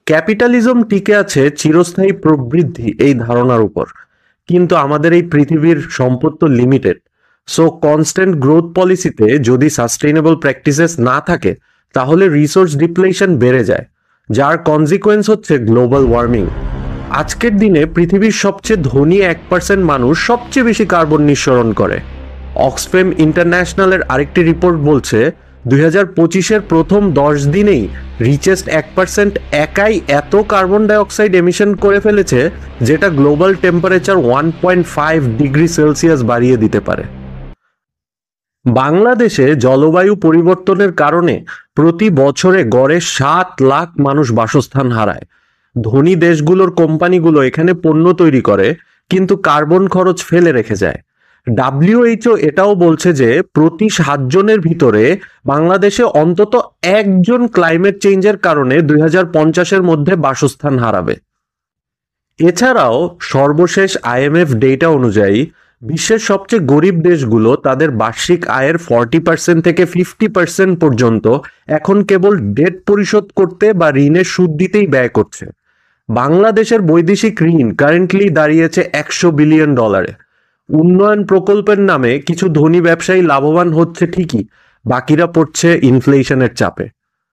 Capitalism টিকে আছে চিরস্থায়ী প্রবৃদ্ধি এই ধারণার উপর, কিন্তু আমাদের এই পৃথিবীর সম্পদ তো লিমিটেড। সো কনস্ট্যান্ট গ্রোথ পলিসিতে যদি সাস্টেইনেবল প্র্যাকটিসেস না থাকে, তাহলে রিসোর্স ডিপ্লেশন বেড়ে যায়, যার কনজিকুয়েন্স হচ্ছে গ্লোবাল ওয়ার্মিং। আজকের দিনে পৃথিবীর সবচেয়ে ধনী 1% মানুষ সবচেয়ে বেশি কার্বন নিঃসরণ করে। অক্সফেম ইন্টারন্যাশনালের আরেকটি রিপোর্ট বলছে 2025-এর প্রথম 10 দিনেই রিচেস্ট 1% একাই এত কার্বন ডাইঅক্সাইড এমিশন করে ফেলেছে, যেটা গ্লোবাল টেম্পারেচার 1.5 ডিগ্রি সেলসিয়াস বাড়িয়ে দিতে পারে। বাংলাদেশে জলবায়ু পরিবর্তনের কারণে প্রতি বছরে গড়ে 7 লাখ মানুষ বাসস্থান হারায়। ধনী দেশগুলোর কোম্পানিগুলো এখানে পণ্য তৈরি করে, কিন্তু কার্বন খরচ ফেলে রেখে যায়। ডাব্লিউএইচও এটাও বলছে যে প্রতি 7 জনের ভিতরে বাংলাদেশে অন্তত একজন ক্লাইমেট চেঞ্জের কারণে 2050-এর মধ্যে বাসস্থান হারাবে। এছাড়াও সর্বশেষ আইএমএফ ডেটা অনুযায়ী বিশ্বের সবচেয়ে গরিব দেশগুলো তাদের বার্ষিক আয়ের 40% থেকে 50% পর্যন্ত এখন কেবল ডেট পরিশোধ করতে বা ঋণের সুদ দিতেই ব্যয় করছে। বাংলাদেশের বৈদেশিক ঋণ কারেন্টলি দাঁড়িয়েছে $100 বিলিয়ন। উন্নয়ন প্রকল্পের নামে কিছু ধনী ব্যবসায়ী লাভবান হচ্ছে ঠিকই, বাকিরা পড়ছে ইনফ্লেশনের চাপে।